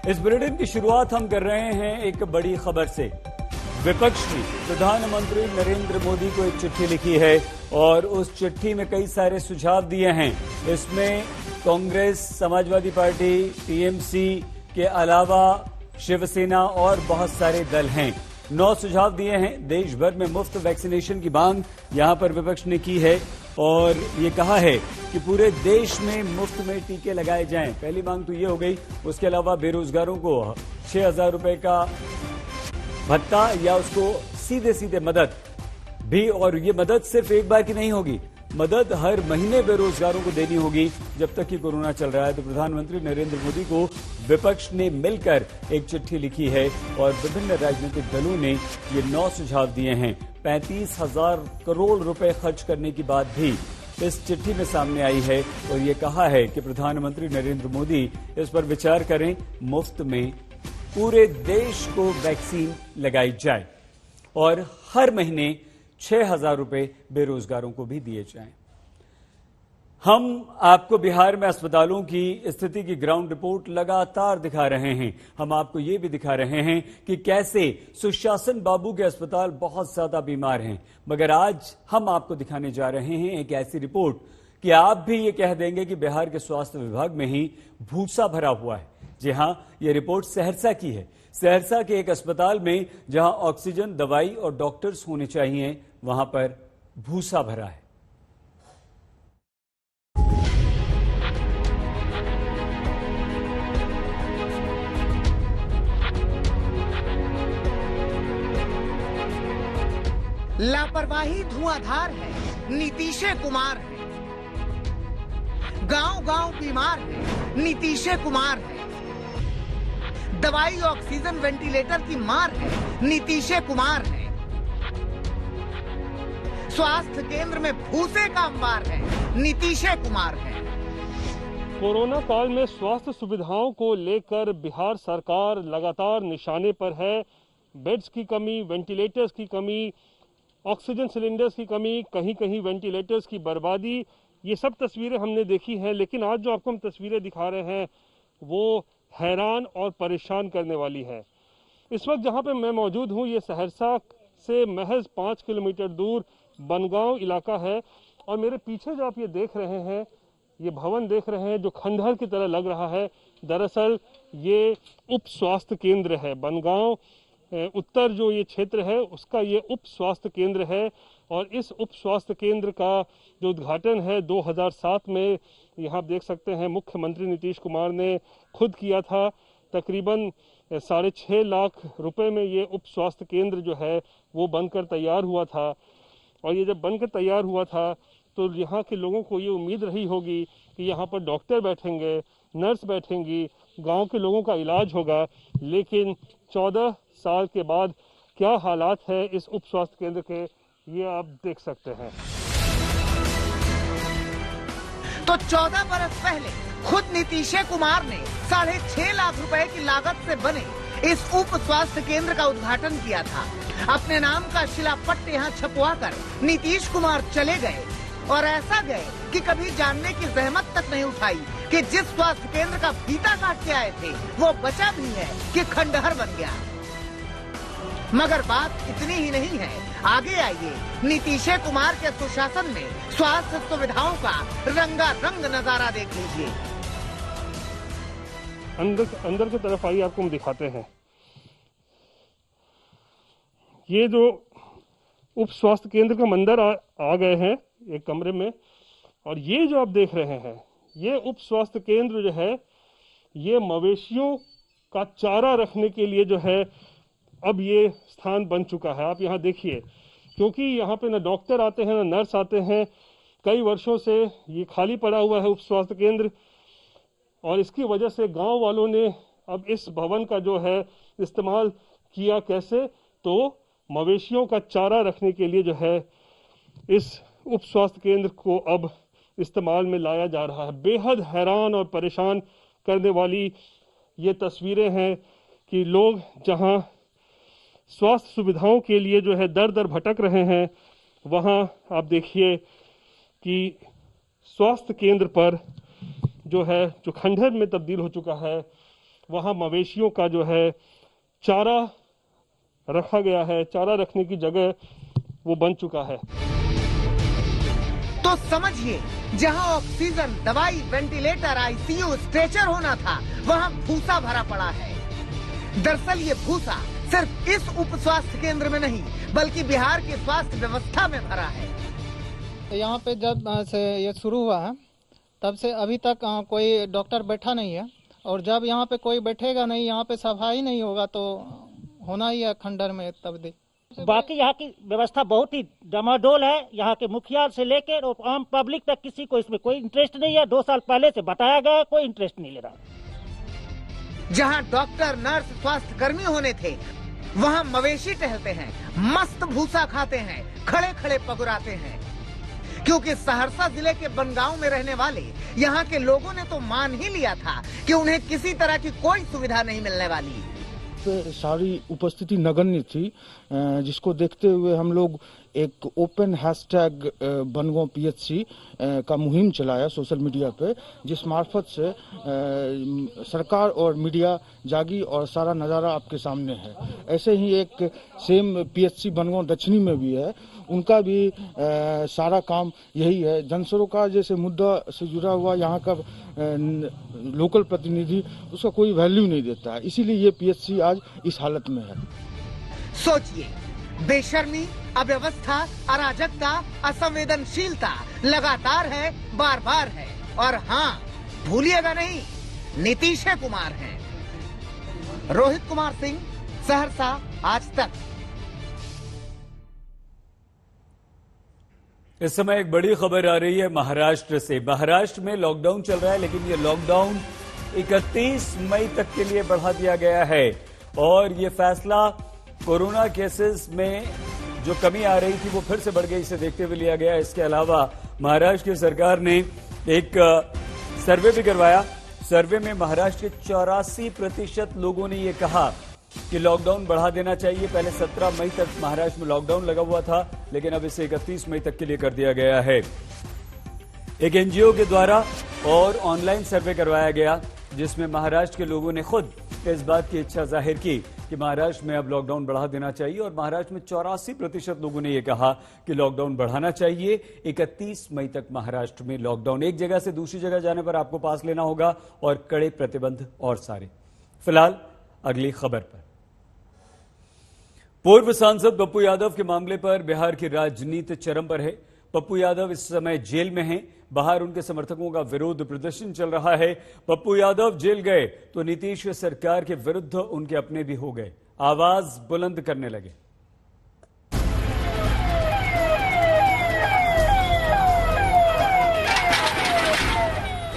इस बुलेटिन की शुरुआत हम कर रहे हैं एक बड़ी खबर से। विपक्ष ने प्रधानमंत्री नरेंद्र मोदी को एक चिट्ठी लिखी है और उस चिट्ठी में कई सारे सुझाव दिए हैं। इसमें कांग्रेस, समाजवादी पार्टी, टीएमसी के अलावा शिवसेना और बहुत सारे दल हैं। 9 सुझाव दिए हैं। देश भर में मुफ्त वैक्सीनेशन की मांग यहां पर विपक्ष ने की है और ये कहा है कि पूरे देश में मुफ्त में टीके लगाए जाएं। पहली मांग तो ये हो गई। उसके अलावा बेरोजगारों को 6,000 रुपए का भत्ता या उसको सीधे सीधे मदद भी, और ये मदद सिर्फ एक बार की नहीं होगी, मदद हर महीने बेरोजगारों को देनी होगी जब तक कि कोरोना चल रहा है। तो प्रधानमंत्री नरेंद्र मोदी को विपक्ष ने मिलकर एक चिट्ठी लिखी है और विभिन्न राजनीतिक दलों ने ये 9 सुझाव दिए हैं। 35,000 करोड़ रुपए खर्च करने की बात भी इस चिट्ठी में सामने आई है और ये कहा है कि प्रधानमंत्री नरेंद्र मोदी इस पर विचार करें, मुफ्त में पूरे देश को वैक्सीन लगाई जाए और हर महीने 6,000 रुपए बेरोजगारों को भी दिए जाएं। हम आपको बिहार में अस्पतालों की स्थिति की ग्राउंड रिपोर्ट लगातार दिखा रहे हैं। हम आपको ये भी दिखा रहे हैं कि कैसे सुशासन बाबू के अस्पताल बहुत ज्यादा बीमार हैं। मगर आज हम आपको दिखाने जा रहे हैं एक ऐसी रिपोर्ट कि आप भी ये कह देंगे कि बिहार के स्वास्थ्य विभाग में ही भूसा भरा हुआ है। जी हां, ये रिपोर्ट सहरसा की है। सहरसा के एक अस्पताल में जहां ऑक्सीजन, दवाई और डॉक्टर्स होने चाहिए, वहां पर भूसा भरा है। लापरवाही धुआंधार है, नीतीश कुमार है। गांव-गांव बीमार है, नीतीश कुमार है। दवाई, ऑक्सीजन, वेंटिलेटर की मार है, नीतीश कुमार है। स्वास्थ्य केंद्र में भूसे का अंबार है, नीतीश कुमार है। कोरोना काल में स्वास्थ्य सुविधाओं को लेकर बिहार सरकार लगातार निशाने पर है। बेड्स की कमी, वेंटिलेटर्स की कमी, ऑक्सीजन सिलेंडर्स की कमी, कहीं कहीं वेंटिलेटर्स की बर्बादी, ये सब तस्वीरें हमने देखी हैं। लेकिन आज जो आपको हम तस्वीरें दिखा रहे हैं वो हैरान और परेशान करने वाली है। इस वक्त जहां पे मैं मौजूद हूं, ये सहरसा से महज 5 किलोमीटर दूर बनगांव इलाका है और मेरे पीछे जो आप ये देख रहे हैं, ये भवन देख रहे हैं जो खंडहर की तरह लग रहा है, दरअसल ये उप स्वास्थ्य केंद्र है। बनगांव उत्तर जो ये क्षेत्र है उसका ये उप स्वास्थ्य केंद्र है और इस उप स्वास्थ्य केंद्र का जो उद्घाटन है 2007 में, यहाँ देख सकते हैं, मुख्यमंत्री नीतीश कुमार ने खुद किया था। तकरीबन 6.5 लाख रुपए में ये उप स्वास्थ्य केंद्र जो है वो बनकर तैयार हुआ था। और ये जब बनकर तैयार हुआ था तो यहाँ के लोगों को ये उम्मीद रही होगी कि यहाँ पर डॉक्टर बैठेंगे, नर्स बैठेंगी, गांव के लोगों का इलाज होगा। लेकिन 14 साल के बाद क्या हालात है इस उप स्वास्थ्य केंद्र के, ये आप देख सकते हैं। तो 14 बरस पहले खुद नीतीश कुमार ने 6.5 लाख रुपए की लागत से बने इस उप स्वास्थ्य केंद्र का उद्घाटन किया था। अपने नाम का शिलापट्ट यहाँ छपवाकर नीतीश कुमार चले गए और ऐसा गए कि कभी जानने की जहमत तक नहीं उठाई कि जिस स्वास्थ्य केंद्र का फीता काट के आए थे वो बचा भी है कि खंडहर बन गया। मगर बात इतनी ही नहीं है, आगे आइए, नीतीश कुमार के सुशासन में स्वास्थ्य सुविधाओं का रंगारंग नजारा देख लीजिए। अंदर की तरफ आइए, आपको हम दिखाते हैं। ये जो उप स्वास्थ्य केंद्र के अंदर आ गए हैं एक कमरे में, और ये जो आप देख रहे हैं ये उप स्वास्थ्य केंद्र जो है ये मवेशियों का चारा रखने के लिए जो है अब ये स्थान बन चुका है। आप यहाँ देखिए, क्योंकि यहाँ पे ना डॉक्टर आते हैं ना नर्स आते हैं, कई वर्षों से ये खाली पड़ा हुआ है उप स्वास्थ्य केंद्र, और इसकी वजह से गांव वालों ने अब इस भवन का जो है इस्तेमाल किया। कैसे? तो मवेशियों का चारा रखने के लिए जो है इस उप स्वास्थ्य केंद्र को अब इस्तेमाल में लाया जा रहा है। बेहद हैरान और परेशान करने वाली ये तस्वीरें हैं कि लोग जहां स्वास्थ्य सुविधाओं के लिए जो है दर दर भटक रहे हैं, वहां आप देखिए कि स्वास्थ्य केंद्र पर जो है जो खंडहर में तब्दील हो चुका है, वहां मवेशियों का जो है चारा रखा गया है, चारा रखने की जगह वो बन चुका है। तो समझिए, जहां ऑक्सीजन, दवाई, वेंटिलेटर, आईसीयू, स्ट्रेचर होना था, वहां भूसा भरा पड़ा है। दरअसल ये भूसा सिर्फ इस उप स्वास्थ्य केंद्र में नहीं, बल्कि बिहार की स्वास्थ्य व्यवस्था में भरा है। यहाँ पे जब से ये शुरू हुआ है, तब से अभी तक कोई डॉक्टर बैठा नहीं है, और जब यहाँ पे कोई बैठेगा नहीं, यहाँ पे सफाई नहीं होगा तो होना ही है खंडर में तब्दील। बाकी यहाँ की व्यवस्था बहुत ही डमाडोल है। यहाँ के मुखिया से लेकर और आम पब्लिक तक किसी को इसमें कोई इंटरेस्ट नहीं है। 2 साल पहले से बताया गया, कोई इंटरेस्ट नहीं ले रहा। जहां डॉक्टर, नर्स, स्वास्थ्य कर्मी होने थे, वहां मवेशी टहलते हैं, मस्त भूसा खाते हैं, खड़े खड़े पगुराते हैं। क्योंकि सहरसा जिले के बनगांव में रहने वाले यहाँ के लोगों ने तो मान ही लिया था कि उन्हें किसी तरह की कोई सुविधा नहीं मिलने वाली। सारी उपस्थिति नगण्य थी, जिसको देखते हुए हम लोग एक ओपन हैशटैग बनगांव PHC का मुहिम चलाया सोशल मीडिया पे, जिस मार्फत से सरकार और मीडिया जागी और सारा नज़ारा आपके सामने है। ऐसे ही एक सेम PHC बनगांव दक्षिणी में भी है, उनका भी सारा काम यही है। जनसरोकार जैसे मुद्दा से जुड़ा हुआ यहाँ का लोकल प्रतिनिधि उसका कोई वैल्यू नहीं देता है, इसीलिए ये PHC आज इस हालत में है। सोचिए, बेशर्मी, अव्यवस्था, अराजकता, असंवेदनशीलता लगातार है, बार बार है। और हाँ, भूलिएगा नहीं, नीतीश कुमार हैं। रोहित कुमार सिंह, सहरसा, आज तक। इस समय एक बड़ी खबर आ रही है महाराष्ट्र से। महाराष्ट्र में लॉकडाउन चल रहा है, लेकिन ये लॉकडाउन 31 मई तक के लिए बढ़ा दिया गया है। और ये फैसला कोरोना केसेस में जो कमी आ रही थी वो फिर से बढ़ गई, इसे देखते हुए लिया गया। इसके अलावा महाराष्ट्र की सरकार ने एक सर्वे भी करवाया। सर्वे में महाराष्ट्र के 84% लोगों ने ये कहा कि लॉकडाउन बढ़ा देना चाहिए। पहले 17 मई तक महाराष्ट्र में लॉकडाउन लगा हुआ था, लेकिन अब इसे 31 मई तक के लिए कर दिया गया है। एक एनजीओ के द्वारा और ऑनलाइन सर्वे करवाया गया, जिसमें महाराष्ट्र के लोगों ने खुद इस बात की इच्छा जाहिर की कि महाराष्ट्र में अब लॉकडाउन बढ़ा देना चाहिए। और महाराष्ट्र में 84% लोगों ने यह कहा कि लॉकडाउन बढ़ाना चाहिए। 31 मई तक महाराष्ट्र में लॉकडाउन। एक जगह से दूसरी जगह जाने पर आपको पास लेना होगा और कड़े प्रतिबंध और सारे। फिलहाल अगली खबर पर। पूर्व सांसद पप्पू यादव के मामले पर बिहार की राजनीति चरम पर है। पप्पू यादव इस समय जेल में हैं। बाहर उनके समर्थकों का विरोध प्रदर्शन चल रहा है। पप्पू यादव जेल गए तो नीतीश सरकार के विरुद्ध उनके अपने भी हो गए, आवाज बुलंद करने लगे।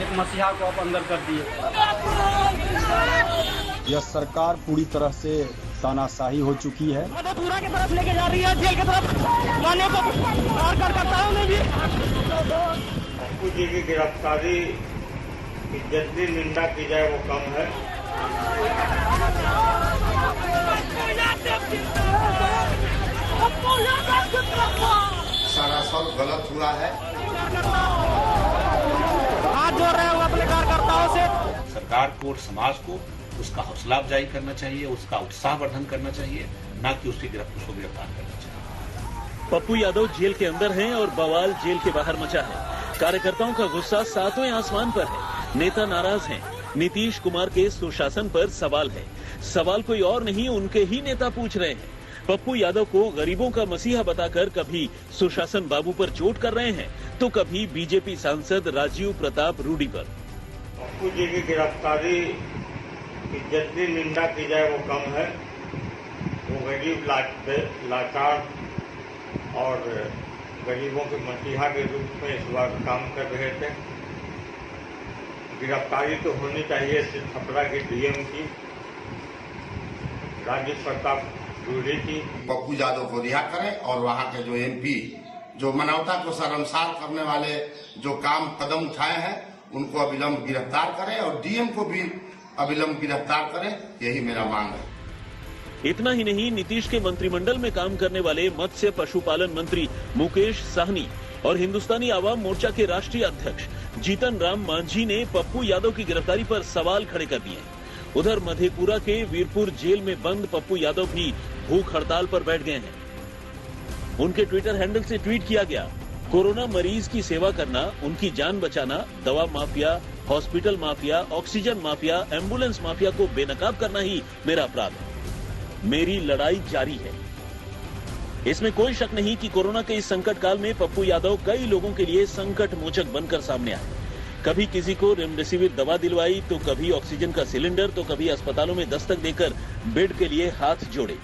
एक मसीहा को आप अंदर कर दिए। यह सरकार पूरी तरह से तानाशाही हो चुकी है। पूरा की तरफ लेके जा रही है, जेल की तरफ लाने को कार्यकर्ताओं ने भी। पप्पू जी की गिरफ्तारी की जितनी निंदा की जाए वो कम है। सरासर गलत हुआ है। हाथ जोड़ रहे हो अपने कार्यकर्ताओं से। सरकार को और समाज को उसका हौसला अफजाई करना चाहिए, उसका उत्साहवर्धन करना चाहिए, न कि उसको गिरफ्तार करना चाहिए। पप्पू यादव जेल के अंदर हैं और बवाल जेल के बाहर मचा है। कार्यकर्ताओं का गुस्सा सातवें आसमान पर है। नेता नाराज हैं। नीतीश कुमार के सुशासन पर सवाल है। सवाल कोई और नहीं, उनके ही नेता पूछ रहे हैं। पप्पू यादव को गरीबों का मसीहा बताकर कभी सुशासन बाबू पर चोट कर रहे हैं, तो कभी बीजेपी सांसद राजीव प्रताप रूडी पर। पप्पू जी की गिरफ्तारी की जितनी निंदा की जाए वो कम है। वो गरीब लाचार और गरीबों के मसीहा के रूप में इस बार काम कर रहे थे। गिरफ्तारी तो होनी चाहिए सिर्फ छपरा के डीएम की, राजीव प्रताप रूडी की। पप्पू यादव को रिहा करें और वहाँ के जो MP जो मानवता को शर्मसार करने वाले जो कदम उठाए हैं उनको अविलंब गिरफ्तार करें और डीएम को भी अविलंब गिरफ्तार करें, यही मेरा मांग है। इतना ही नहीं, नीतीश के मंत्रिमंडल में काम करने वाले मत्स्य पशुपालन मंत्री मुकेश साहनी और हिंदुस्तानी आवाम मोर्चा के राष्ट्रीय अध्यक्ष जीतन राम मांझी ने पप्पू यादव की गिरफ्तारी पर सवाल खड़े कर दिए। उधर मधेपुरा के वीरपुर जेल में बंद पप्पू यादव भी भूख हड़ताल पर बैठ गए हैं। उनके ट्विटर हैंडल से ट्वीट किया गया, कोरोना मरीज की सेवा करना, उनकी जान बचाना, दवा mafia, hospital mafia, oxygen mafia, ambulance mafia को बेनकाब करना ही मेरा अपराध है। मेरी लड़ाई जारी है। इसमें कोई शक नहीं कि कोरोना के इस संकट काल में पप्पू यादव कई लोगों के लिए संकट मोचक बनकर सामने आए। कभी किसी को रेमडेसिविर दवा दिलवाई, तो कभी ऑक्सीजन का सिलेंडर, तो कभी अस्पतालों में दस्तक देकर बेड के लिए हाथ जोड़े।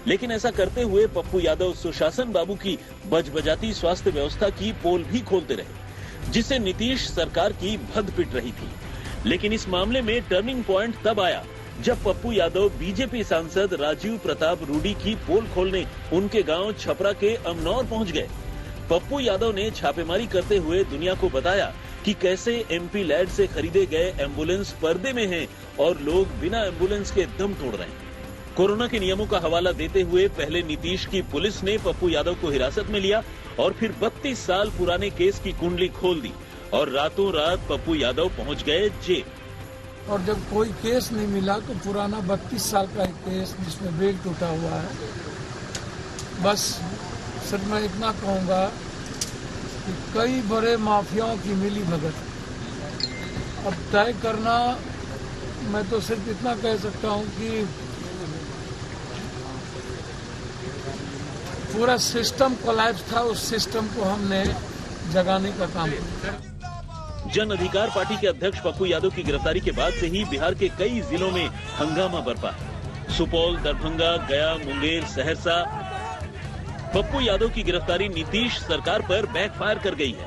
लेकिन ऐसा करते हुए पप्पू यादव सुशासन बाबू की बजबजाती स्वास्थ्य व्यवस्था की पोल भी खोलते रहे, जिससे नीतीश सरकार की भद पिट रही थी। लेकिन इस मामले में टर्निंग पॉइंट तब आया जब पप्पू यादव बीजेपी सांसद राजीव प्रताप रूडी की पोल खोलने उनके गांव छपरा के अमनौर पहुंच गए। पप्पू यादव ने छापेमारी करते हुए दुनिया को बताया कि कैसे एमपी लैड से खरीदे गए एम्बुलेंस पर्दे में हैं और लोग बिना एम्बुलेंस के दम तोड़ रहे हैं। कोरोना के नियमों का हवाला देते हुए पहले नीतीश की पुलिस ने पप्पू यादव को हिरासत में लिया और फिर 32 साल पुराने केस की कुंडली खोल दी और रातों रात पप्पू यादव पहुंच गए जेल। और जब कोई केस नहीं मिला तो पुराना 32 साल का एक केस जिसमें ब्रेक टूटा हुआ है। बस सिर्फ मैं इतना कहूँगा कि कई बड़े माफियाओं की मिली भगत अब तय करना, मैं तो सिर्फ इतना कह सकता हूँ कि पूरा सिस्टम कोलैप्स था, उस सिस्टम को हमने जगाने का काम किया। जन अधिकार पार्टी के अध्यक्ष पप्पू यादव की गिरफ्तारी के बाद से ही बिहार के कई जिलों में हंगामा बरपा है। सुपौल, दरभंगा, गया, मुंगेर, सहरसा। पप्पू यादव की गिरफ्तारी नीतीश सरकार पर बैकफायर कर गई है।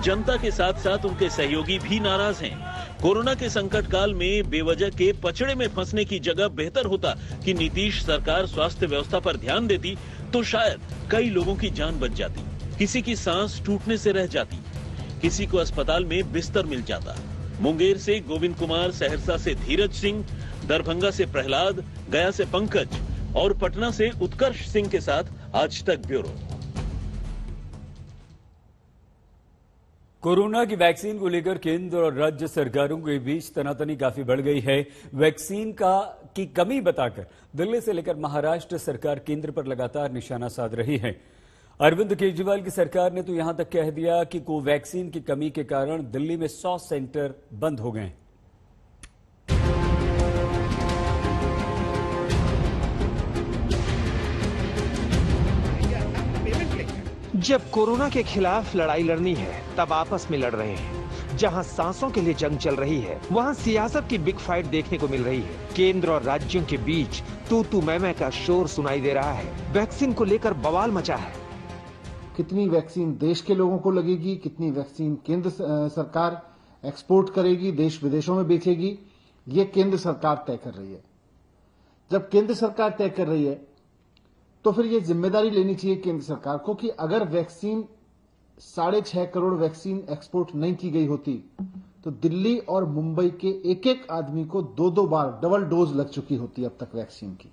जनता के साथ साथ उनके सहयोगी भी नाराज हैं। कोरोना के संकट काल में बेवजह के पचड़े में फंसने की जगह बेहतर होता कि नीतीश सरकार स्वास्थ्य व्यवस्था पर ध्यान देती, तो शायद कई लोगों की जान बच जाती, किसी की सांस टूटने से रह जाती, किसी को अस्पताल में बिस्तर मिल जाता। मुंगेर से गोविंद कुमार, सहरसा से धीरज सिंह, दरभंगा से प्रहलाद, गया से पंकज और पटना से उत्कर्ष सिंह के साथ आज तक ब्यूरो। कोरोना की वैक्सीन को लेकर केंद्र और राज्य सरकारों के बीच तनातनी काफी बढ़ गई है। वैक्सीन की कमी बताकर दिल्ली से लेकर महाराष्ट्र सरकार केंद्र पर लगातार निशाना साध रही है। अरविंद केजरीवाल की सरकार ने तो यहां तक कह दिया कि कोवैक्सीन की कमी के कारण दिल्ली में 100 सेंटर बंद हो गए। जब कोरोना के खिलाफ लड़ाई लड़नी है तब आपस में लड़ रहे हैं। जहां सांसों के लिए जंग चल रही है वहां सियासत की बिग फाइट देखने को मिल रही है। केंद्र और राज्यों के बीच तू मैं का शोर सुनाई दे रहा है। वैक्सीन को लेकर बवाल मचा है। कितनी वैक्सीन देश के लोगों को लगेगी, कितनी वैक्सीन केंद्र सरकार एक्सपोर्ट करेगी, देश विदेशों में बेचेगी, ये केंद्र सरकार तय कर रही है। जब केंद्र सरकार तय कर रही है तो फिर ये जिम्मेदारी लेनी चाहिए केंद्र सरकार को कि अगर वैक्सीन 6.5 करोड़ वैक्सीन एक्सपोर्ट नहीं की गई होती तो दिल्ली और मुंबई के एक एक आदमी को 2-2 बार डबल डोज लग चुकी होती अब तक वैक्सीन की।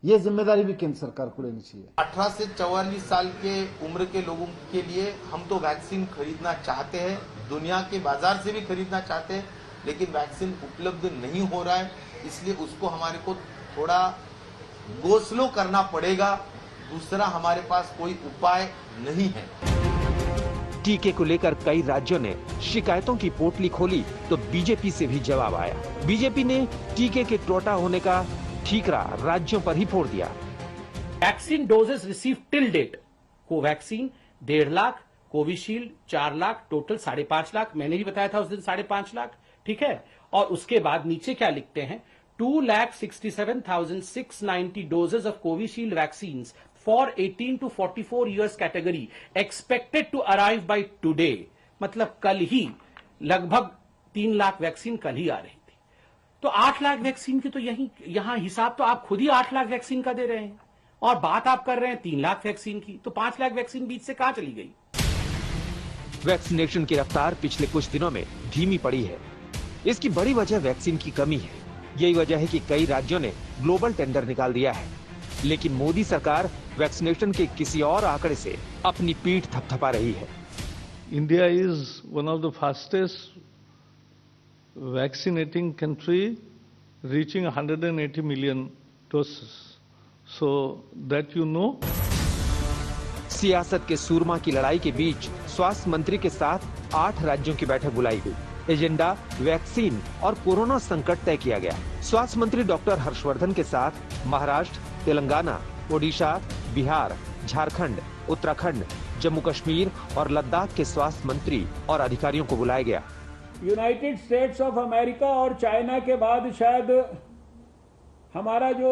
ये जिम्मेदारी भी केंद्र सरकार को लेनी चाहिए। 18 से 44 साल के उम्र के लोगों के लिए हम तो वैक्सीन खरीदना चाहते हैं, दुनिया के बाजार से भी खरीदना चाहते हैं, लेकिन वैक्सीन उपलब्ध नहीं हो रहा है, इसलिए उसको हमारे को थोड़ा गो स्लो करना पड़ेगा। दूसरा हमारे पास कोई उपाय नहीं है। टीके को लेकर कई राज्यों ने शिकायतों की पोटली खोली तो बीजेपी से भी जवाब आया। बीजेपी ने टीके के टोटा होने का ठीकरा राज्यों पर ही फोड़ दिया। Vaccine doses receive till date, Covaxin 1.5 lakh, Covishield 4 lakh, total 5.5 lakh. मैंने ही बताया था उस दिन 5.5 लाख, ठीक है। और उसके बाद नीचे क्या लिखते हैं, 2,67,690 doses of Covishield vaccines for 18 to 44 years category expected to arrive by today। मतलब कल ही लगभग 3 लाख वैक्सीन कल ही आ रही थी। तो 8 लाख वैक्सीन की तो यहां हिसाब तो आप खुद ही 8 लाख वैक्सीन का दे रहे हैं और बात आप कर रहे हैं 3 लाख वैक्सीन की, तो 5 लाख वैक्सीन बीच से कहां चली गई। वैक्सीनेशन की रफ्तार पिछले कुछ दिनों में धीमी पड़ी है। इसकी बड़ी वजह वैक्सीन की कमी है। यही वजह है कि कई राज्यों ने ग्लोबल टेंडर निकाल दिया है, लेकिन मोदी सरकार वैक्सीनेशन के किसी और आंकड़े से अपनी पीठ थपथपा रही है। India is one of the fastest vaccinating country reaching 180 million doses. So that you know. सियासत के सूरमा की लड़ाई के बीच स्वास्थ्य मंत्री के साथ 8 राज्यों की बैठक बुलाई गई। एजेंडा वैक्सीन और कोरोना संकट तय किया गया। स्वास्थ्य मंत्री डॉक्टर हर्षवर्धन के साथ महाराष्ट्र, तेलंगाना, ओडिशा, बिहार, झारखंड, उत्तराखंड, जम्मू कश्मीर और लद्दाख के स्वास्थ्य मंत्री और अधिकारियों को बुलाया गया। यूनाइटेड स्टेट्स ऑफ अमेरिका और चाइना के बाद शायद हमारा जो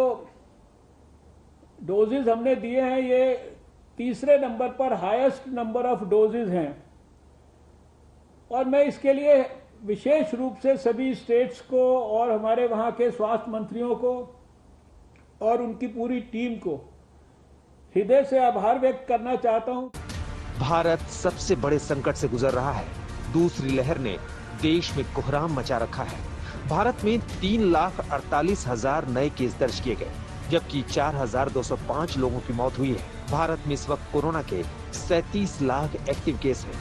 डोजेज हमने दिए हैं ये तीसरे नंबर पर हाईएस्ट नंबर ऑफ डोजेज हैं और मैं इसके लिए विशेष रूप से सभी स्टेट्स को और हमारे वहां के स्वास्थ्य मंत्रियों को और उनकी पूरी टीम को हृदय से आभार व्यक्त करना चाहता हूं। भारत सबसे बड़े संकट से गुजर रहा है। दूसरी लहर ने देश में कोहराम मचा रखा है। भारत में 3,48,000 नए केस दर्ज किए गए, जबकि 4,205 लोगों की मौत हुई है। भारत में इस वक्त कोरोना के 37 लाख एक्टिव केस हैं।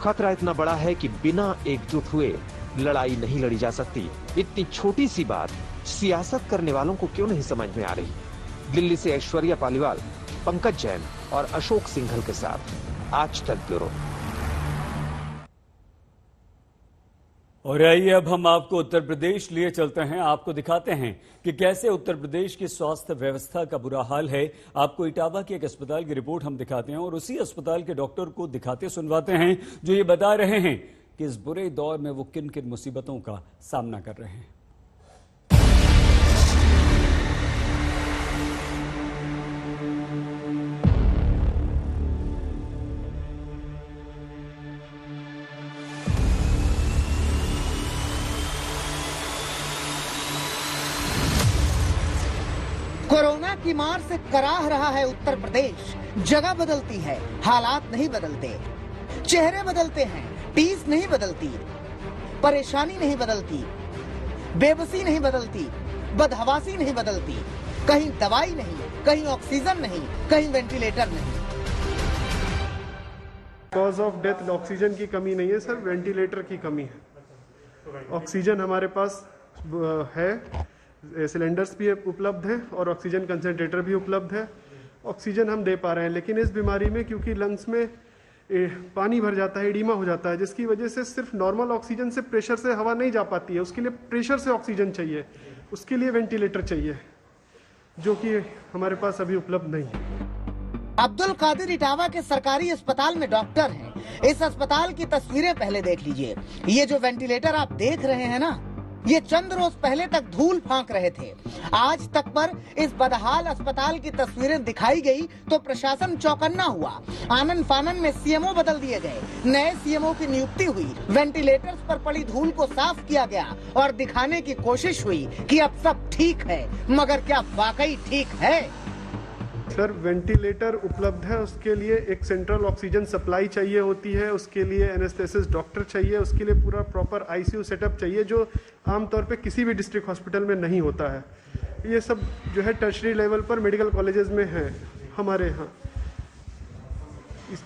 खतरा इतना बड़ा है कि बिना एकजुट हुए लड़ाई नहीं लड़ी जा सकती। इतनी छोटी सी बात सियासत करने वालों को क्यों नहीं समझ में आ रही। दिल्ली से ऐश्वर्या पालीवाल, पंकज जैन और अशोक सिंघल के साथ आज तक ब्यूरो। और आइए अब हम आपको उत्तर प्रदेश लिए चलते हैं। आपको दिखाते हैं कि कैसे उत्तर प्रदेश की स्वास्थ्य व्यवस्था का बुरा हाल है। आपको इटावा के एक अस्पताल की रिपोर्ट हम दिखाते हैं और उसी अस्पताल के डॉक्टर को दिखाते सुनवाते हैं जो ये बता रहे हैं कि इस बुरे दौर में वो किन किन मुसीबतों का सामना कर रहे हैं। कोरोना की मार से कराह रहा है उत्तर प्रदेश। जगह बदलती है, हालात नहीं बदलते। चेहरे बदलते हैं, टीस नहीं बदलती। परेशानी नहीं बदलती, बेबसी नहीं बदलती, बदहवासी नहीं बदलती। कहीं दवाई नहीं, कहीं ऑक्सीजन नहीं, कहीं वेंटिलेटर नहीं। कॉज ऑफ डेथ ऑक्सीजन की कमी नहीं है सर, वेंटिलेटर की कमी है। ऑक्सीजन हमारे पास है, सिलेंडर्स भी उपलब्ध हैं और ऑक्सीजन कंसंट्रेटर भी उपलब्ध है। ऑक्सीजन हम दे पा रहे हैं, लेकिन इस बीमारी में क्योंकि लंग्स में पानी भर जाता है, एडिमा हो जाता है, जिसकी वजह से सिर्फ नॉर्मल ऑक्सीजन से प्रेशर से हवा नहीं जा पाती है। उसके लिए प्रेशर से ऑक्सीजन चाहिए, उसके लिए वेंटिलेटर चाहिए, जो कि हमारे पास अभी उपलब्ध नहीं है। अब्दुल कादिर इटावा के सरकारी अस्पताल में डॉक्टर हैं। इस अस्पताल की तस्वीरें पहले देख लीजिए। ये जो वेंटिलेटर आप देख रहे हैं ना, ये चंद रोज पहले तक धूल फांक रहे थे। आज तक पर इस बदहाल अस्पताल की तस्वीरें दिखाई गई तो प्रशासन चौकन्ना हुआ। आनन फानन में सीएमओ बदल दिए गए, नए सीएमओ की नियुक्ति हुई, वेंटिलेटर्स पर पड़ी धूल को साफ किया गया और दिखाने की कोशिश हुई कि अब सब ठीक है। मगर क्या वाकई ठीक है? सर, वेंटिलेटर उपलब्ध है, उसके लिए एक सेंट्रल ऑक्सीजन सप्लाई चाहिए होती है, उसके लिए एनेस्थेसिस्ट डॉक्टर चाहिए, उसके लिए पूरा प्रॉपर आईसीयू सेटअप चाहिए, जो आमतौर पे किसी भी डिस्ट्रिक्ट हॉस्पिटल में नहीं होता है। ये सब जो है टर्शरी लेवल पर मेडिकल कॉलेजेस में है हमारे यहाँ,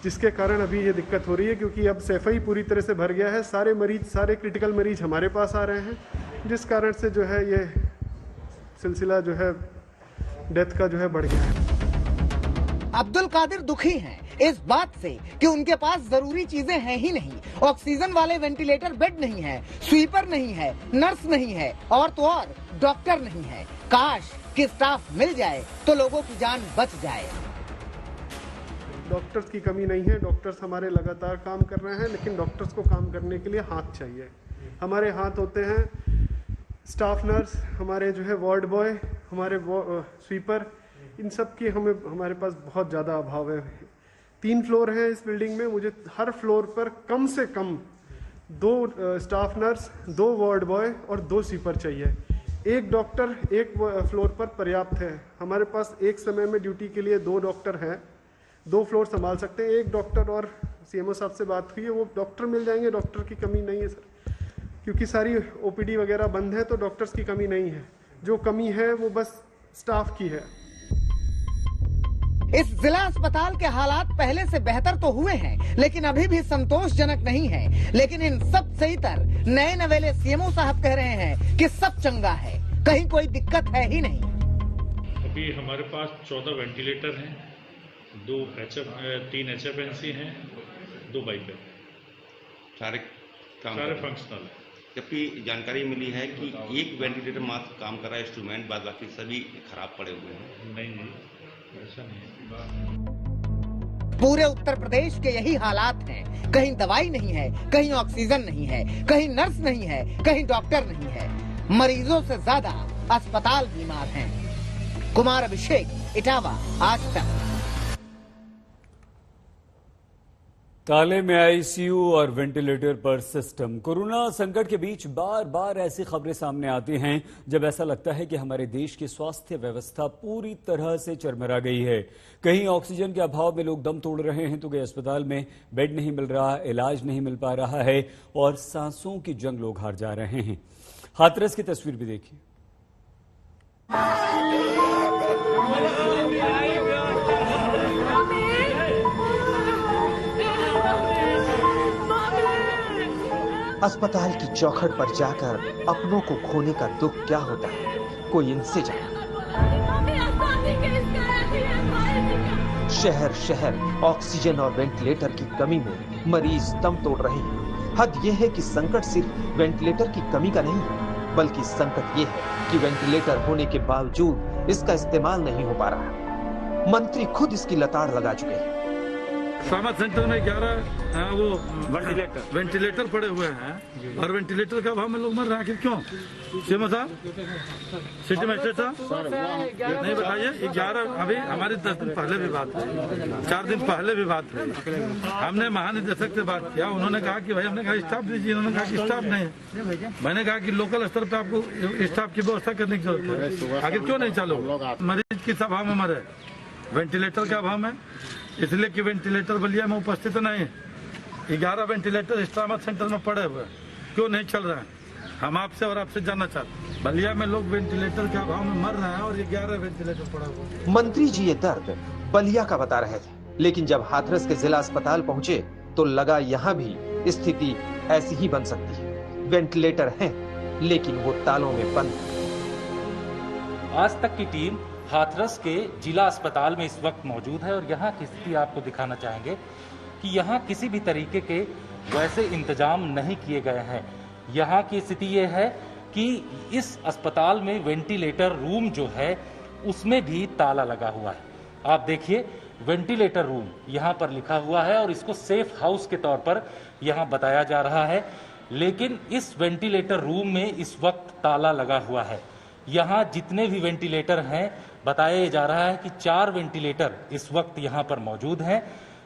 जिसके कारण अभी ये दिक्कत हो रही है, क्योंकि अब सैफई पूरी तरह से भर गया है। सारे मरीज, सारे क्रिटिकल मरीज हमारे पास आ रहे हैं, जिस कारण से जो है ये सिलसिला जो है डेथ का जो है बढ़ गया है। अब्दुल कादिर दुखी हैं इस बात से कि उनके पास जरूरी चीजें हैं ही नहीं। ऑक्सीजन वाले वेंटिलेटर बेड नहीं है, स्वीपर नहीं है, नर्स नहीं है और तो और डॉक्टर नहीं है। काश कि स्टाफ मिल जाए तो लोगों की जान बच जाए। डॉक्टर्स की कमी नहीं है, डॉक्टर्स हमारे लगातार काम कर रहे हैं, लेकिन डॉक्टर्स को काम करने के लिए हाथ चाहिए। हमारे हाथ होते हैं स्टाफ नर्स, हमारे जो है वार्ड बॉय, हमारे स्वीपर, इन सब की हमारे पास बहुत ज़्यादा अभाव है। 3 फ्लोर हैं इस बिल्डिंग में, मुझे हर फ्लोर पर कम से कम 2 स्टाफ नर्स, 2 वार्ड बॉय और 2 स्वीपर चाहिए। 1 डॉक्टर एक फ्लोर पर पर्याप्त है। हमारे पास एक समय में ड्यूटी के लिए 2 डॉक्टर हैं, 2 फ्लोर संभाल सकते हैं। 1 डॉक्टर और सीएमओ साहब से बात हुई है, वो डॉक्टर मिल जाएंगे, डॉक्टर की कमी नहीं है सर, क्योंकि सारी ओपीडी वगैरह बंद है, तो डॉक्टर्स की कमी नहीं है। जो कमी है वो बस स्टाफ की है। इस जिला अस्पताल के हालात पहले से बेहतर तो हुए हैं, लेकिन अभी भी संतोषजनक नहीं है। लेकिन इन सब से इतर नए नवेले सीएमओ साहब कह रहे हैं कि सब चंगा है, कहीं कोई दिक्कत है ही नहीं। अभी हमारे पास 14 वेंटिलेटर हैं, 3 HFNC हैं, 2 बाइपें, सारे फंक्शनल है। जबकि जानकारी मिली है कि एक वेंटिलेटर मात्र काम कर रहा है, इंस्ट्रूमेंट बाद बाकी सभी खराब पड़े हुए हैं। नहीं, ऐसा नहीं है। पूरे उत्तर प्रदेश के यही हालात हैं। कहीं दवाई नहीं है, कहीं ऑक्सीजन नहीं है, कहीं नर्स नहीं है, कहीं डॉक्टर नहीं है। मरीजों से ज्यादा अस्पताल बीमार हैं। कुमार अभिषेक, इटावा, आज तक। ताले में आईसीयू और वेंटिलेटर पर सिस्टम। कोरोना संकट के बीच बार बार ऐसी खबरें सामने आती हैं जब ऐसा लगता है कि हमारे देश की स्वास्थ्य व्यवस्था पूरी तरह से चरमरा गई है। कहीं ऑक्सीजन के अभाव में लोग दम तोड़ रहे हैं, तो कहीं अस्पताल में बेड नहीं मिल रहा, इलाज नहीं मिल पा रहा है और सांसों की जंग लोग हार जा रहे हैं। हाथरस की तस्वीर भी देखिए। अस्पताल की चौखट पर जाकर अपनों को खोने का दुख क्या होता है, कोई इनसे जाने। शहर शहर ऑक्सीजन और वेंटिलेटर की कमी में मरीज दम तोड़ रहे हैं। हद यह है कि संकट सिर्फ वेंटिलेटर की कमी का नहीं है, बल्कि संकट यह है कि वेंटिलेटर होने के बावजूद इसका इस्तेमाल नहीं हो पा रहा। मंत्री खुद इसकी लताड़ लगा चुके हैं। ट्रॉमा सेंटर में 11 वो वेंटिलेटर पड़े हुए हैं और वेंटिलेटर का अभाव में लोग मर रहे हैं। क्यों? सीएम साहब, सिटी मजिस्ट्रेट साहब नहीं बताइए। 11 अभी हमारी 10 दिन पहले भी बात हुई, 4 दिन पहले भी बात हुई। हमने महानिदेशक से बात किया, उन्होंने कहा कि भाई, हमने कहा स्टाफ दीजिए, उन्होंने कहा कि स्टाफ नहीं है। मैंने कहा कि लोकल स्तर पर आपको स्टाफ की व्यवस्था करने की जरूरत है। आगे क्यों नहीं चालू? मरीज किस अभाव में मरे? वेंटिलेटर के अभाव में, इसलिए कि वेंटिलेटर बलिया में उपस्थित नहीं। 11 वेंटिलेटर स्ट्रामा सेंटर में पड़े हुए, क्यों नहीं चल रहे हैं? हम आपसे और आपसे जानना चाहते। बलिया में लोग वेंटिलेटर के अभाव में मर रहे हैं और 11 वेंटिलेटर पड़ा हुआ। मंत्री जी ये दर्द बलिया का बता रहे थे, लेकिन जब हाथरस के जिला अस्पताल पहुंचे तो लगा यहाँ भी स्थिति ऐसी ही बन सकती है। वेंटिलेटर हैं, लेकिन वो तालों में बंद। आज तक की टीम हाथरस के जिला अस्पताल में इस वक्त मौजूद है और यहाँ की स्थिति आपको दिखाना चाहेंगे कि यहाँ किसी भी तरीके के वैसे इंतजाम नहीं किए गए हैं। यहाँ की स्थिति ये है कि इस अस्पताल में वेंटिलेटर रूम जो है उसमें भी ताला लगा हुआ है। आप देखिए, वेंटिलेटर रूम यहाँ पर लिखा हुआ है और इसको सेफ हाउस के तौर पर यहाँ बताया जा रहा है, लेकिन इस वेंटिलेटर रूम में इस वक्त ताला लगा हुआ है। यहाँ जितने भी वेंटिलेटर हैं, बताया जा रहा है कि 4 वेंटिलेटर इस वक्त यहाँ पर मौजूद हैं,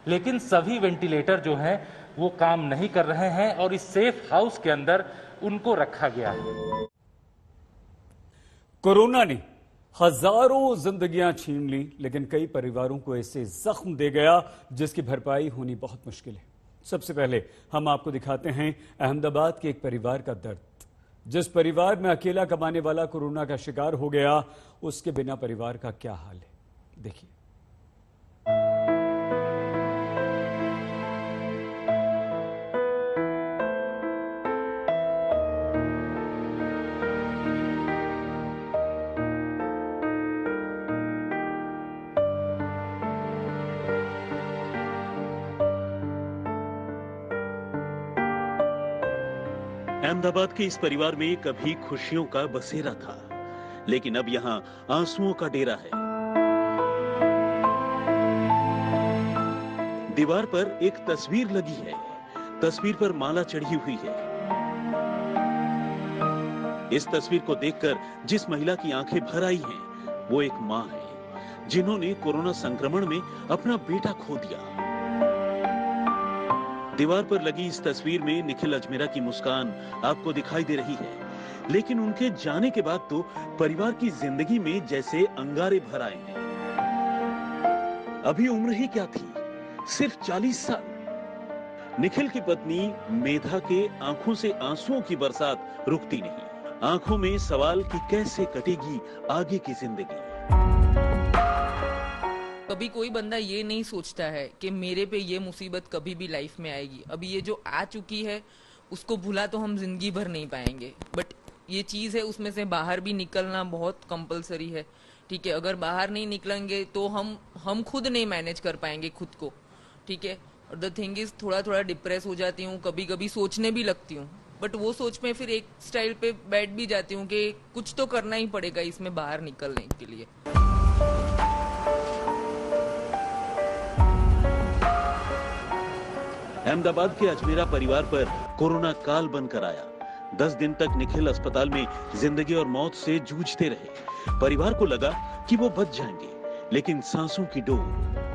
लेकिन सभी वेंटिलेटर जो हैं वो काम नहीं कर रहे हैं और इस सेफ हाउस के अंदर उनको रखा गया है। कोरोना ने हजारों जिंदगियां छीन ली, लेकिन कई परिवारों को ऐसे जख्म दे गया जिसकी भरपाई होनी बहुत मुश्किल है। सबसे पहले हम आपको दिखाते हैं अहमदाबाद के एक परिवार का दर्द। जिस परिवार में अकेला कमाने वाला कोरोना का शिकार हो गया, उसके बिना परिवार का क्या हाल है, देखिए। अहमदाबाद के इस परिवार में कभी खुशियों का बसेरा था, लेकिन अब यहां आंसुओं का डेरा है। दीवार पर एक तस्वीर लगी है, तस्वीर पर माला चढ़ी हुई है। इस तस्वीर को देखकर जिस महिला की आंखें भर आई हैं, वो एक मां है जिन्होंने कोरोना संक्रमण में अपना बेटा खो दिया। दीवार पर लगी इस तस्वीर में निखिल अजमेरा की मुस्कान आपको दिखाई दे रही है, लेकिन उनके जाने के बाद तो परिवार की जिंदगी में जैसे अंगारे भर आए हैं। अभी उम्र ही क्या थी, सिर्फ 40 साल। निखिल की पत्नी मेधा के आंखों से आंसुओं की बरसात रुकती नहीं। आंखों में सवाल कि कैसे कटेगी आगे की जिंदगी। कभी कोई बंदा ये नहीं सोचता है कि मेरे पे ये मुसीबत कभी भी लाइफ में आएगी। अभी ये जो आ चुकी है उसको भुला तो हम जिंदगी भर नहीं पाएंगे, बट ये चीज है उसमें से बाहर भी निकलना बहुत कंपलसरी है। ठीक है, अगर बाहर नहीं निकलेंगे तो हम खुद नहीं मैनेज कर पाएंगे खुद को। ठीक है, और द थिंग इज थोड़ा थोड़ा डिप्रेस हो जाती हूँ, कभी कभी सोचने भी लगती हूँ, बट वो सोच में फिर एक स्टाइल पे बैठ भी जाती हूँ कि कुछ तो करना ही पड़ेगा इसमें बाहर निकलने के लिए। अहमदाबाद के अजमेरा परिवार पर कोरोना काल बनकर आया। 10 दिन तक निखिल अस्पताल में जिंदगी और मौत से जूझते रहे। परिवार को लगा कि वो बच जाएंगे, लेकिन सांसों की डोर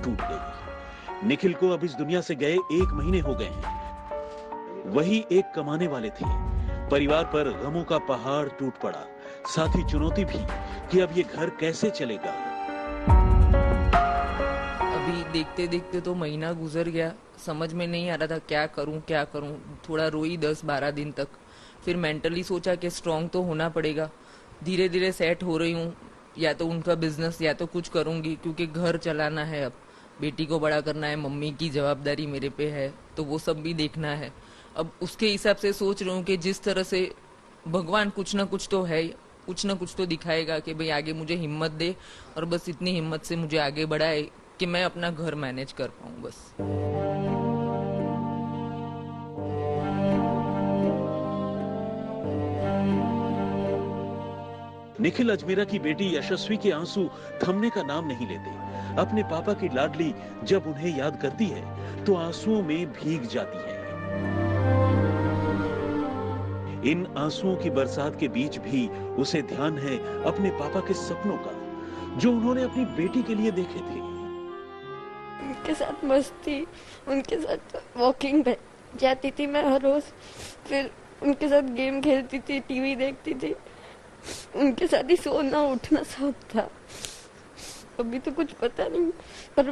टूट गई। निखिल को अब इस दुनिया से गए 1 महीने हो गए हैं। वही एक कमाने वाले थे। परिवार पर गमों का पहाड़ टूट पड़ा, साथ ही चुनौती भी कि अब ये घर कैसे चलेगा। अभी देखते देखते तो महीना गुजर गया, समझ में नहीं आ रहा था क्या करूं। थोड़ा रोई 10-12 दिन तक, फिर मेंटली सोचा कि स्ट्रांग तो होना पड़ेगा। धीरे धीरे सेट हो रही हूँ, या तो उनका बिजनेस या तो कुछ करूंगी, क्योंकि घर चलाना है, अब बेटी को बड़ा करना है, मम्मी की जवाबदारी मेरे पे है, तो वो सब भी देखना है। अब उसके हिसाब से सोच रही हूँ कि जिस तरह से भगवान कुछ ना कुछ तो है, कुछ ना कुछ तो दिखाएगा कि भाई आगे मुझे हिम्मत दे, और बस इतनी हिम्मत से मुझे आगे बढ़ाए कि मैं अपना घर मैनेज कर पाऊँ बस। निखिल अजमेरा की बेटी यशस्वी के आंसू थमने का नाम नहीं लेते। अपने पापा की लाडली जब उन्हें याद करती है तो आंसुओं में भीग जाती है। इन आंसुओं की बरसात के बीच भी उसे ध्यान है अपने पापा के सपनों का, जो उन्होंने अपनी बेटी के लिए देखे थे। उनके साथ मस्ती, उनके साथ वॉकिंग पे जाती थी मैं हर रोज, फिर उनके साथ गेम खेलती थी, टीवी देखती थी, उनके साथ ही सोना उठना सब था। अभी तो कुछ पता नहीं, पर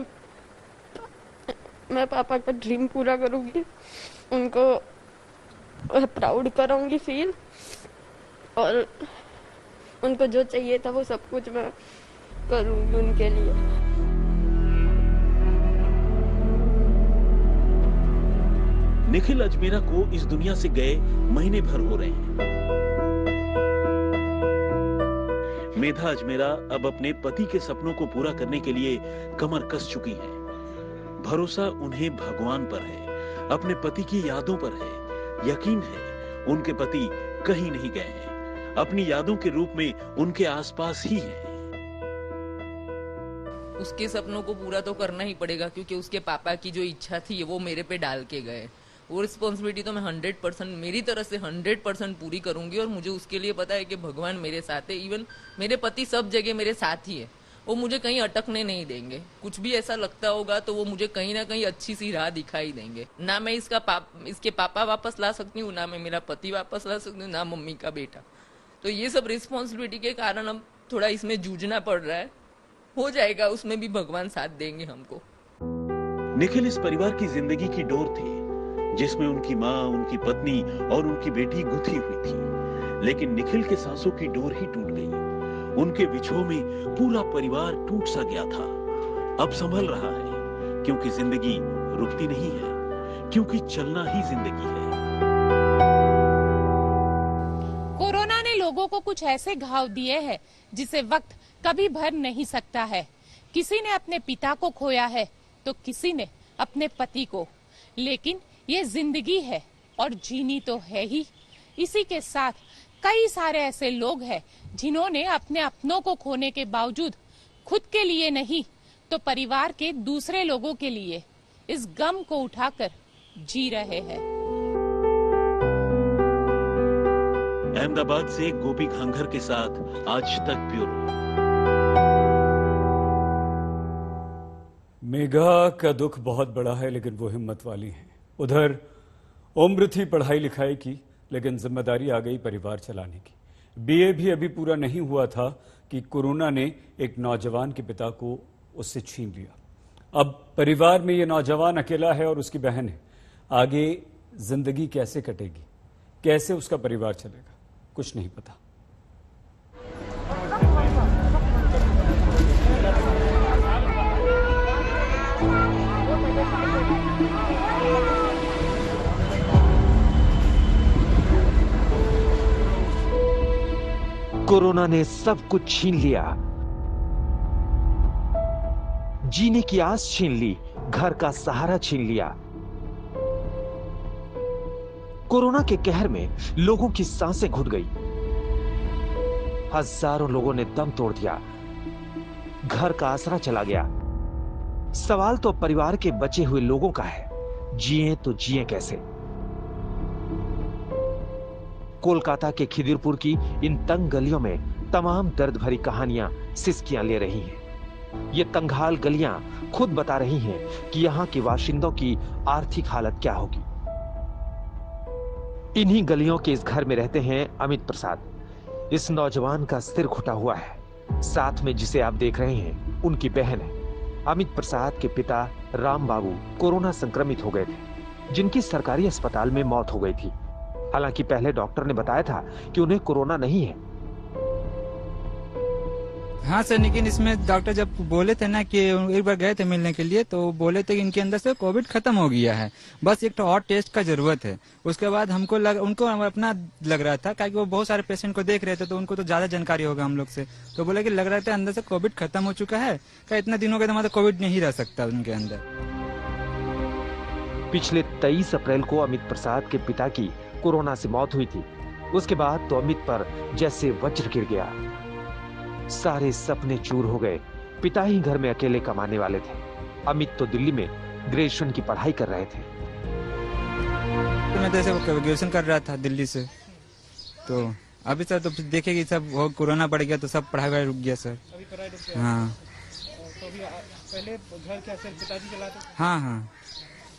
मैं पापा का ड्रीम पूरा करूंगी, उनको प्राउड कराऊंगी फील, और उनको जो चाहिए था वो सब कुछ मैं करूंगी उनके लिए। निखिल अजमेरा को इस दुनिया से गए महीने भर हो रहे हैं। मेधा अजमेरा अब अपने पति के सपनों को पूरा करने के लिए कमर कस चुकी हैं। भरोसा उन्हें भगवान पर है, अपने पति की यादों पर है। यकीन है उनके पति कहीं नहीं गए हैं, अपनी यादों के रूप में उनके आसपास ही हैं। उसके सपनों को पूरा तो करना ही पड़ेगा, क्योंकि उसके पापा की जो इच्छा थी वो मेरे पे डाल के गए। वो रिस्पॉन्सिबिलिटी तो मैं 100% मेरी तरफ से 100% पूरी करूंगी, और मुझे उसके लिए पता है कि भगवान मेरे साथ है। इवन मेरे पति सब जगह मेरे साथ ही है, वो मुझे कहीं अटकने नहीं देंगे। कुछ भी ऐसा लगता होगा तो वो मुझे कहीं ना कहीं अच्छी सी राह दिखाई देंगे। ना मैं इसके पापा वापस ला सकती हूँ, ना मैं मेरा पति वापस ला सकती हूँ, ना मम्मी का बेटा। तो ये सब रिस्पॉन्सिबिलिटी के कारण अब थोड़ा इसमें जूझना पड़ रहा है। हो जाएगा, उसमें भी भगवान साथ देंगे हमको। निखिल इस परिवार की जिंदगी की डोर थे, जिसमें उनकी माँ, उनकी पत्नी और उनकी बेटी गुथी हुई थी। लेकिन निखिल के सांसों की डोर ही टूट गई। उनके विछोह में पूरा परिवार टूट सा गया था। अब संभल रहा है, क्योंकि जिंदगी रुकती नहीं है, क्योंकि चलना ही जिंदगी है। कोरोना ने लोगों को कुछ ऐसे घाव दिए हैं जिसे वक्त कभी भर नहीं सकता है। किसी ने अपने पिता को खोया है तो किसी ने अपने पति को, लेकिन ये जिंदगी है और जीनी तो है ही। इसी के साथ कई सारे ऐसे लोग हैं जिन्होंने अपने अपनों को खोने के बावजूद खुद के लिए नहीं तो परिवार के दूसरे लोगों के लिए इस गम को उठाकर जी रहे हैं। अहमदाबाद से गोपी घांघर के साथ आज तक ब्यूरो। मेघा का दुख बहुत बड़ा है, लेकिन वो हिम्मत वाली है। उधर उम्र थी पढ़ाई लिखाई की, लेकिन जिम्मेदारी आ गई परिवार चलाने की। बीए भी अभी पूरा नहीं हुआ था कि कोरोना ने एक नौजवान के पिता को उससे छीन लिया। अब परिवार में ये नौजवान अकेला है और उसकी बहन है। आगे जिंदगी कैसे कटेगी, कैसे उसका परिवार चलेगा, कुछ नहीं पता। कोरोना ने सब कुछ छीन लिया, जीने की आस छीन ली, घर का सहारा छीन लिया। कोरोना के कहर में लोगों की सांसें घुट गई, हजारों लोगों ने दम तोड़ दिया, घर का आसरा चला गया। सवाल तो परिवार के बचे हुए लोगों का है, जिए तो जिए कैसे। कोलकाता के खिदिरपुर की इन तंग गलियों में तमाम दर्द भरी कहानियां सिसकियां ले रही हैं। ये तंगहाल गलियां खुद बता रही हैं कि यहां के बाशिंदों की आर्थिक हालत क्या होगी। इन्हीं गलियों के इस घर में रहते हैं अमित प्रसाद। इस नौजवान का सिर घुटा हुआ है, साथ में जिसे आप देख रहे हैं उनकी बहन है। अमित प्रसाद के पिता राम बाबू कोरोना संक्रमित हो गए थे, जिनकी सरकारी अस्पताल में मौत हो गई थी। हालांकि पहले डॉक्टर ने बताया था कि उन्हें कोरोना नहीं है। हाँ सर, लेकिन इसमें डॉक्टर जब बोले थे ना कि एक बार गए थे मिलने के लिए, तो बोले थे कि इनके अंदर से कोविड खत्म हो गया है, बस एक तो और टेस्ट का जरूरत है। उसके बाद उनको अपना लग रहा था, क्योंकि वो बहुत सारे पेशेंट को देख रहे थे, तो उनको तो ज्यादा जानकारी होगा हम लोग से। तो बोले कि लग रहा था अंदर से कोविड खत्म हो चुका है, क्या इतना दिनों के मतलब कोविड नहीं रह सकता उनके अंदर। पिछले 23 अप्रैल को अमित प्रसाद के पिता की कोरोना से मौत हुई थी। उसके बाद तो अमित पर जैसे वज्र गिर गया, सारे सपने चूर हो गए। पिता ही घर में अकेले कमाने वाले थे। अमित तो दिल्ली में ग्रेजुएशन की पढ़ाई कर रहे थे। तो मैं जैसे ग्रेजुएशन कर रहा था दिल्ली से, तो अभी सर तो देखेगी सब कोरोना बढ़ गया तो सब पढ़ाई रुक गया सर। अभी पढ़ाई रुक गया। हाँ तो अभी पहले घर क्या सर पिताजी चलाते? हाँ।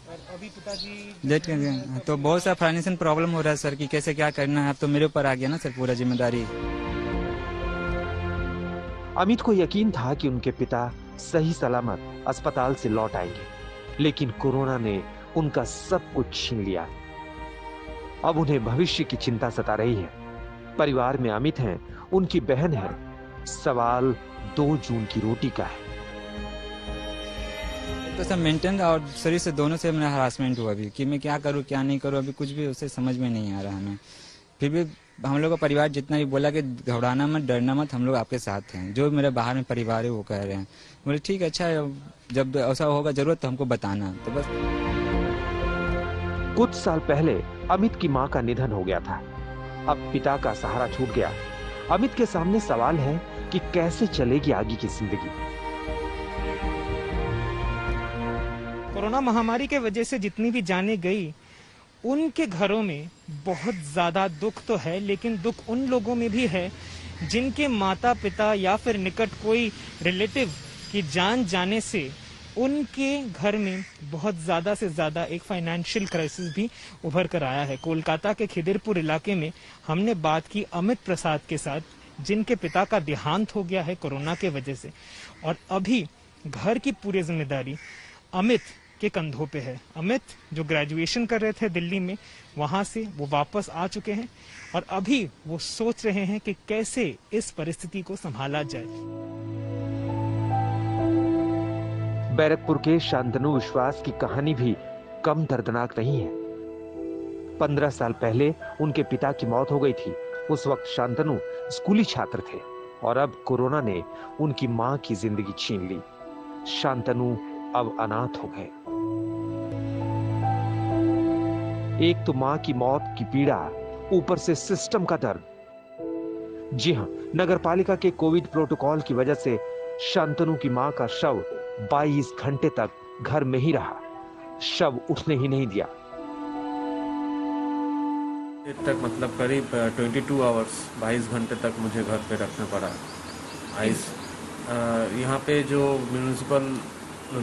और अभी पिताजी लेट कर गया, तो बहुत सा फाइनेंशियल प्रॉब्लम हो रहा है सर कि कैसे क्या करना है। अब तो मेरे ऊपर आ गया ना सर पूरा जिम्मेदारी। अमित को यकीन था कि उनके पिता सही सलामत अस्पताल से लौट आएंगे, लेकिन कोरोना ने उनका सब कुछ छीन लिया। अब उन्हें भविष्य की चिंता सता रही है। परिवार में अमित हैं, उनकी बहन है। सवाल 2 जून की रोटी का है। तो सर मेंटल और शरीर से दोनों से मेरा हरासमेंट हुआ अभी, कि मैं क्या करूं क्या नहीं करूं, अभी कुछ भी उसे समझ में नहीं आ रहा हमें। फिर भी हम लोग का परिवार जितना भी बोला कि घबराना मत, डरना मत, हम लोग आपके साथ हैं। जो मेरे बाहर में परिवार है वो कह रहे हैं। बोले ठीक है, अच्छा है, जब ऐसा होगा जरूरत तो हमको बताना। तो बस कुछ साल पहले अमित की मां का निधन हो गया था। अब पिता का सहारा छूट गया। अमित के सामने सवाल है कि कैसे चलेगी आगे की जिंदगी। कोरोना महामारी के वजह से जितनी भी जाने गई, उनके घरों में बहुत ज्यादा दुख तो है, लेकिन दुख उन लोगों में भी है जिनके माता पिता या फिर निकट कोई रिलेटिव की जान जाने से उनके घर में बहुत ज्यादा से ज्यादा एक फाइनेंशियल क्राइसिस भी उभर कर आया है। कोलकाता के खिदिरपुर इलाके में हमने बात की अमित प्रसाद के साथ, जिनके पिता का देहांत हो गया है कोरोना के वजह से, और अभी घर की पूरी जिम्मेदारी अमित के कंधों पे है। अमित जो ग्रेजुएशन कर रहे थे दिल्ली में, वहां से वो वापस आ चुके हैं और अभी वो सोच रहे हैं कि कैसे इस परिस्थिति को संभाला जाए। बैरकपुर के शांतनु विश्वास की कहानी भी कम दर्दनाक नहीं है। 15 साल पहले उनके पिता की मौत हो गई थी। उस वक्त शांतनु स्कूली छात्र थे और अब कोरोना ने उनकी मां की जिंदगी छीन ली। शांतनु अब अनाथ हो गए। एक तो मां की मौत की पीड़ा, ऊपर से सिस्टम का दर्द। जी हां, नगरपालिका के कोविड प्रोटोकॉल की वजह से शांतनु की मां का शव 22 घंटे तक घर में ही रहा। शव उठने ही नहीं दिया। तक मतलब करीब 22 आवर्स 22 घंटे तक मुझे घर पे रखना पड़ा। यहाँ पे जो म्यूनिसिपल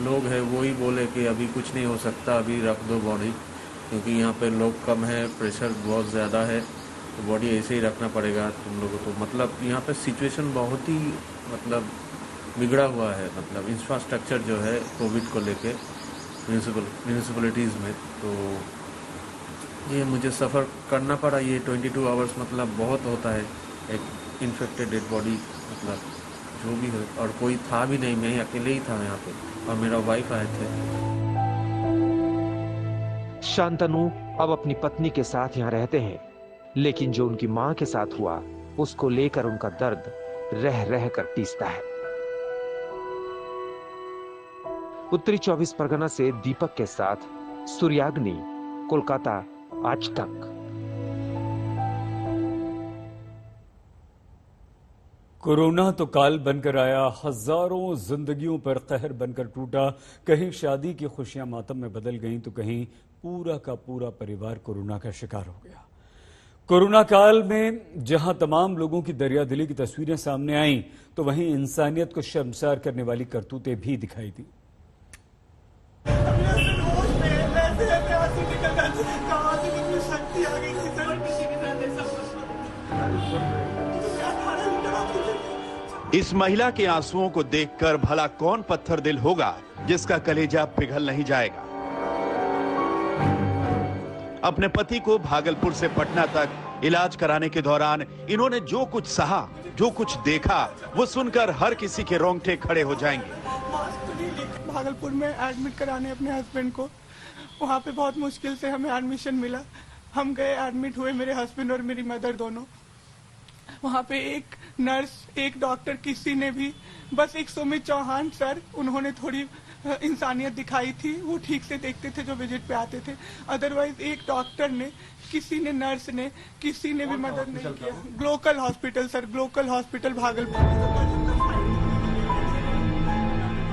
लोग हैं वो ही बोले कि अभी कुछ नहीं हो सकता, अभी रख दो बॉडी, क्योंकि यहाँ पे लोग कम है, प्रेशर बहुत ज़्यादा है, तो बॉडी ऐसे ही रखना पड़ेगा तुम लोगों को। मतलब यहाँ पे सिचुएशन बहुत ही मतलब बिगड़ा हुआ है, मतलब इंफ्रास्ट्रक्चर जो है कोविड को लेके म्यूनिसिपलिटीज़ में, तो ये मुझे सफ़र करना पड़ा। ये 22 आवर्स मतलब बहुत होता है एक इन्फेक्टेड डेड बॉडी, मतलब जो भी है। और कोई था भी नहीं, मैं अकेले ही था यहाँ पे और मेरा वाइफ आए थे। शांतनु अब अपनी पत्नी के साथ यहाँ रहते हैं, लेकिन जो उनकी मां के साथ हुआ उसको लेकर उनका दर्द रह रह कर टीसता है। उत्तरी 24 परगना से दीपक के साथ सूर्याग्नि, कोलकाता, आज तक। कोरोना तो काल बनकर आया, हजारों जिंदगियों पर कहर बनकर टूटा। कहीं शादी की खुशियां मातम में बदल गईं तो कहीं पूरा का पूरा परिवार कोरोना का शिकार हो गया। कोरोना काल में जहां तमाम लोगों की दरियादिली की तस्वीरें सामने आईं तो वहीं इंसानियत को शर्मसार करने वाली करतूतें भी दिखाई दी। इस महिला के आंसुओं को देखकर भला कौन पत्थर दिल होगा जिसका कलेजा पिघल नहीं जाएगा। अपने पति को भागलपुर से पटना तक इलाज कराने के दौरान इन्होंने जो कुछ सहा, जो कुछ देखा, वो सुनकर हर किसी के रोंगटे खड़े हो जाएंगे। भागलपुर में एडमिट कराने अपने हस्बैंड को, वहाँ पे बहुत मुश्किल से हमें एडमिशन मिला। हम गए, एडमिट हुए, मेरे हस्बैंड और मेरी मदर दोनों। वहाँ पे एक नर्स, एक डॉक्टर, किसी ने भी, बस एक सुमित चौहान सर, उन्होंने थोड़ी इंसानियत दिखाई थी, वो ठीक से देखते थे जो विजिट पे आते थे। अदरवाइज एक डॉक्टर ने, किसी ने, नर्स ने, किसी ने भी मदद नहीं किया। Glocal hospital sir, Glocal hospital Bhagalpur.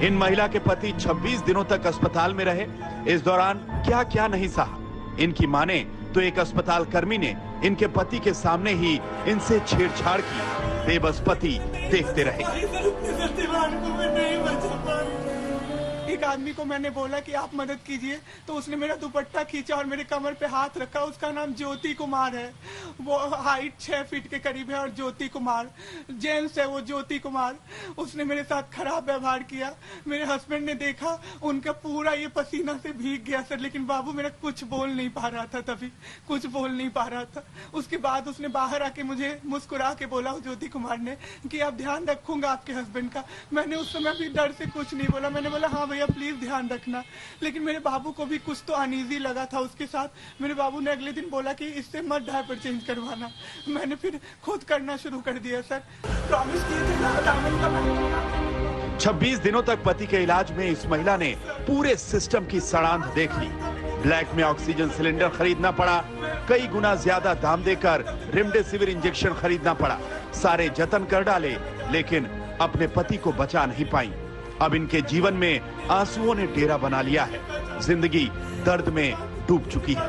इन महिला के पति 26 दिनों तक अस्पताल में रहे। इस दौरान क्या क्या नहीं सहा। इनकी माने तो एक अस्पताल कर्मी ने इनके पति के सामने ही इनसे छेड़छाड़ की। बेबस पति देखते रहे। एक आदमी को मैंने बोला कि आप मदद कीजिए, तो उसने मेरा दुपट्टा खींचा और मेरे कमर पे हाथ रखा। उसका नाम ज्योति कुमार है, वो हाइट 6 फीट के करीब है, और ज्योति कुमार जेंट्स है, वो ज्योति कुमार। उसने मेरे साथ खराब व्यवहार किया। मेरे हस्बैंड ने देखा, उनका पूरा ये पसीना से भीग गया सर, लेकिन बाबू मेरा कुछ बोल नहीं पा रहा था, तभी कुछ बोल नहीं पा रहा था। उसके बाद उसने बाहर आके मुझे मुस्कुरा के बोला, ज्योति कुमार ने, कि आप ध्यान रखूंगा आपके हस्बैंड का। मैंने उस समय भी डर से कुछ नहीं बोला। मैंने बोला हाँ भैया प्लीज ध्यान रखना। लेकिन मेरे बाबू को भी कुछ तो अनईजी लगा था उसके साथ। मेरे बाबू ने अगले दिन बोला कि इससे मत डायपर चेंज करवाना। मैंने फिर खुद करना शुरू कर दिया सर। प्रॉमिस किए थे ना। 26 दिनों तक पति के इलाज में इस महिला ने पूरे सिस्टम की सड़ांध देख ली। ब्लैक में ऑक्सीजन सिलेंडर खरीदना पड़ा, कई गुना ज्यादा दाम देकर रेमडेसिविर इंजेक्शन खरीदना पड़ा। सारे जतन कर डाले, लेकिन अपने पति को बचा नहीं पाई। अब इनके जीवन में आंसुओं ने डेरा बना लिया है। जिंदगी दर्द में डूब चुकी है।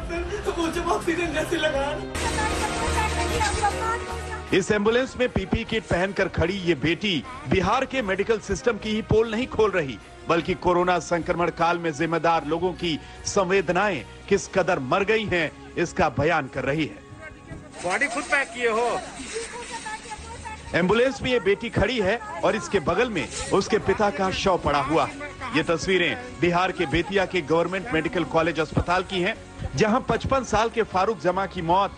इस एम्बुलेंस में पीपी किट पहनकर खड़ी ये बेटी बिहार के मेडिकल सिस्टम की ही पोल नहीं खोल रही, बल्कि कोरोना संक्रमण काल में जिम्मेदार लोगों की संवेदनाएं किस कदर मर गई हैं, इसका बयान कर रही है। बॉडी खुद पैक किए हो। एम्बुलेंस में ये बेटी खड़ी है और इसके बगल में उसके पिता का शव पड़ा हुआ है। ये तस्वीरें बिहार के बेतिया के गवर्नमेंट मेडिकल कॉलेज अस्पताल की हैं, जहां 55 साल के फारूक जमा की मौत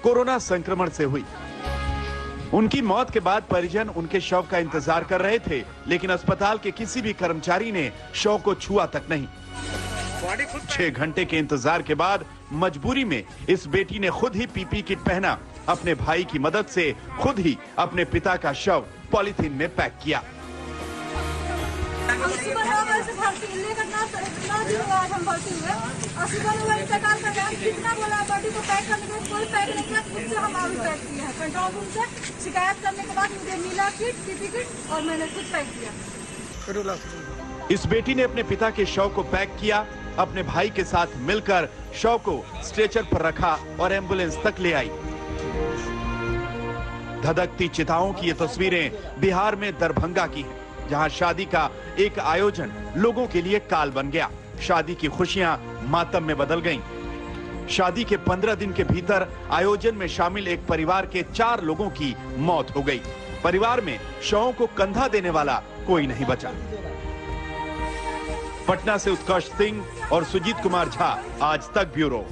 कोरोना संक्रमण से हुई। उनकी मौत के बाद परिजन उनके शव का इंतजार कर रहे थे, लेकिन अस्पताल के किसी भी कर्मचारी ने शव को छुआ तक नहीं। 6 घंटे के इंतजार के बाद मजबूरी में इस बेटी ने खुद ही पीपी किट पहना, अपने भाई की मदद से खुद ही अपने पिता का शव पॉलीथीन में पैक किया। शिकायत करने के बाद मुझे मिला किट, पीपी किट, और मैंने खुद पैक किया। इस बेटी ने अपने पिता के शव को पैक किया, अपने भाई के साथ मिलकर शव को स्ट्रेचर पर रखा और एम्बुलेंस तक ले आई। धधकती चिताओं की ये तस्वीरें बिहार में दरभंगा की हैं, जहां शादी का एक आयोजन लोगों के लिए काल बन गया। शादी की खुशियां मातम में बदल गईं। शादी के 15 दिन के भीतर आयोजन में शामिल एक परिवार के 4 लोगों की मौत हो गई। परिवार में शवों को कंधा देने वाला कोई नहीं बचा। पटना से उत्कर्ष सिंह और सुजीत कुमार झा, आज तक ब्यूरो।